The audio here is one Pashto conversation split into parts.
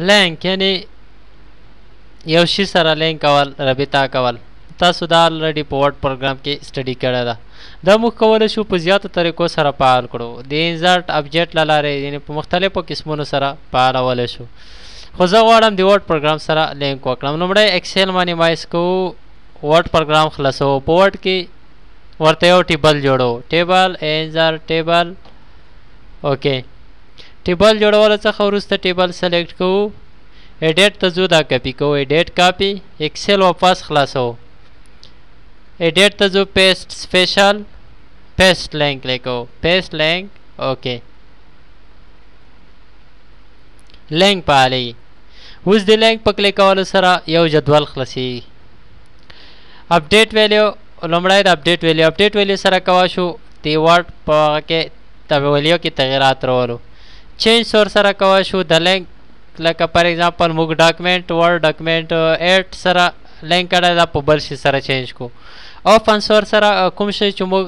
لینک یعنی یو شي سره لینک کول، رابطه کول. تاسو دا الریډي په ورډ پروګرام کې سټډي کړی ده. دا موږ کولی شو په زیاتو طریقو سره فعال کړو. د انزرټ ابجیکټ له لارې یعنې په مختلفو قسمونو سره فعالولی شو. خو زه غواړم د ورډ پروګرام سره لینک وکړم. لومړی اکسل باندې مایس کوو، ورډ پروګرام خلاصوو. په ورډ کې ورته یو ټیبل جوړو، ټیبل انزرټ ټیبل. اوکې، ټیبل جوړولو څخه وروسته ټیبل سلیکټ کوو، ایډیټ ته ځو، دا کاپي کوو، ایډیټ کاپي، اکسل واپس خلاصوو، ایډیټ ته ځو، پیسټ سپیشل، پیسټ لینک لیکو، پیسټ لینک. اوکې، لینک فعالېږي. اوس د لینک په کلیک کولو سره یو جدول خلاصېږي. اپډیټ ویلیو، لومړی د اپډیټ ویلیو، اپډیټ ویلیو سره کولی شو د ورډ په هغه کې ویلیو کې تغیرات راولو. چینج سور سره کولی شو د لینک، لکه پر ایگزامپل موږ ډاکمنټ ورډ ډاکمنټ 8 سره لینک کړی دا په بل شي سره چینج کو. اوپن سور سره کوم شی چې موږ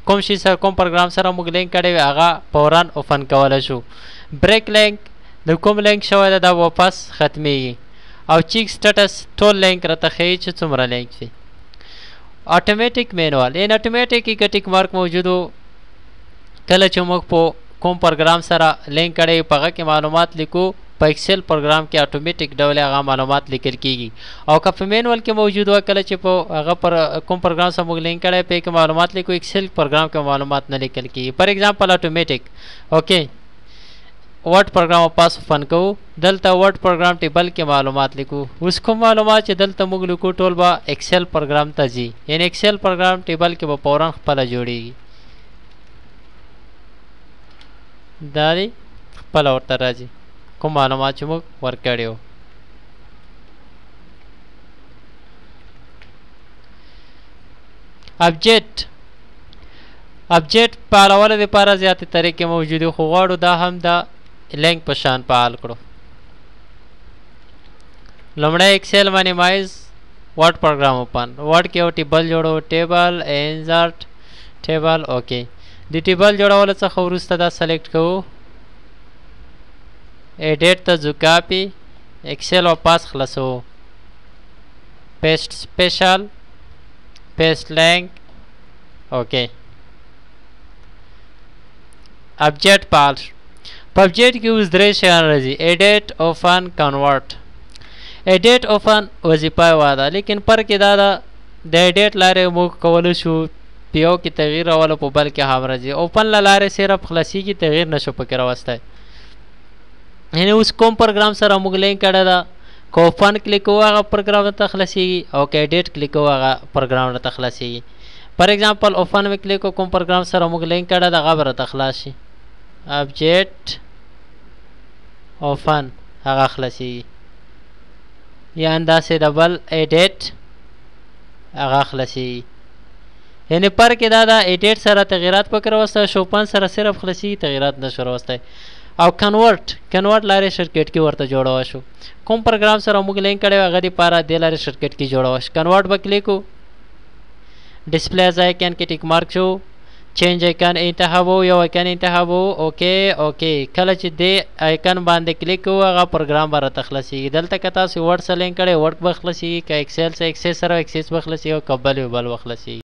کوم شي سره کوم پروګرام سره موږ لینک کړی وي هغه فورا اوپن کولی شو. بریک لینک، د کوم لینک شوی ده دا واپس ختمیږي. او چیک سټیټس ټول لینک راته ښیي چې څومره لینک وي. اټومیټیک مینوال، ان اټومیټیک کې ټیک مارک موجود و. کله چې موږ په کوم پروګرام سره لینک کړی په هغه کې معلومات لیکو، په ایکسل پروګرام کې اټومیټیک ډول هغه معلومات لیکل کیږي. او که په مینوال کې موجود و، کله چې په هغه پر کوم پروګرام سره موږ لینک کړی په کې معلومات لیکو، ایکسل پروګرام کې معلومات نه لیکل کیږي. پر ایگزامپل اټومیټیک. اوکې، ورډ پروګرام واپس اوپن کوو، دلته ورډ پروګرام ټیبل کې معلومات لیکو. اوس کوم معلومات چې دلته موږ لیکو ټول به ایکسل پروګرام ته ځي، یعنې ایکسل پروګرام ټیبل کې به فورا خپله جوړیږي. دا دی خپله ورته راځي کوم معلومات چې موږ ورکړي وو. ابجیکټ فعالولو دپاره زیاتې طریقې موجودې، خو غواړو دا هم د لینک په شان فعال کړو. لومړی اکسل باندې مایز ورډ پروګرام اوپن، ورډ کې یو ټیبل جوړو، ټیبل انزرټ ټیبل. اوکې، د ټیبل جوړولو څخه وروسته دا سلیکټ کوو، ایډیټ ته ځو، کاپي، اکسل واپس خلاصوو، پیسټ سپیشل، پیسټ لینک. اوکې، ابجیکټ فعال شو. په ابجیکټ کې اوس درې شیان راځي، ایډیټ، اوپن، کنورټ. ایډیټ اوپن وظیفه یوه ده، لیکن فرق یې دا ده د ایډیټ لارې موږ کولی شو په یو کې تغییر راولو، په بل کې هم راځي. اوپن له لارې صرف خلاصېږي، تغییر نشو پکې راوستی. یعنې اوس کوم پروګرام سره موږ لینک کړی ده، که اوپن کلیک کوو هغه پروګرام راته خلاصېږي، او که ایډیټ کلیک کوو هغه پروګرام راته خلاصېږي. پر ایگزامپل اوپن مې کلیک کوو، کوم پروګرام سره موږ لینک کړی ده هغه به راته خلاص شي. ابجیکټ اوپن هغه خلاصېږي، یا همداسې د بل ایډیټ هغه خلاصېږي. یعنې فرق یې دا ده ایډیټ سره تغییرات پکې راوستی شو، اوپن سره صرف خلاصېږي، تغییرات نشو راوستی. او کنورټ لارې شرکټ کې ورته جوړوه شو، کوم پروګرام سره موږ لینک کړی هغه دپاره دې لارې شرکټ کې جوړوه شو. کنورټ به کلیک کوو، ډسپلیز آیکن کې ټیک مارک شو، چینج آیکن انتخابو، یو آیکن انتخابو. اوکې، کله چې دې آیکن باندې کلیک کوو هغه پروګرام به راته خلاصېږي. دلته که تاسو ورډ سره لینک کړی ورډ به خلاصېږي، که ایکسل سره ایکسس به خلاصېږي، او که بل به خلاصېږي.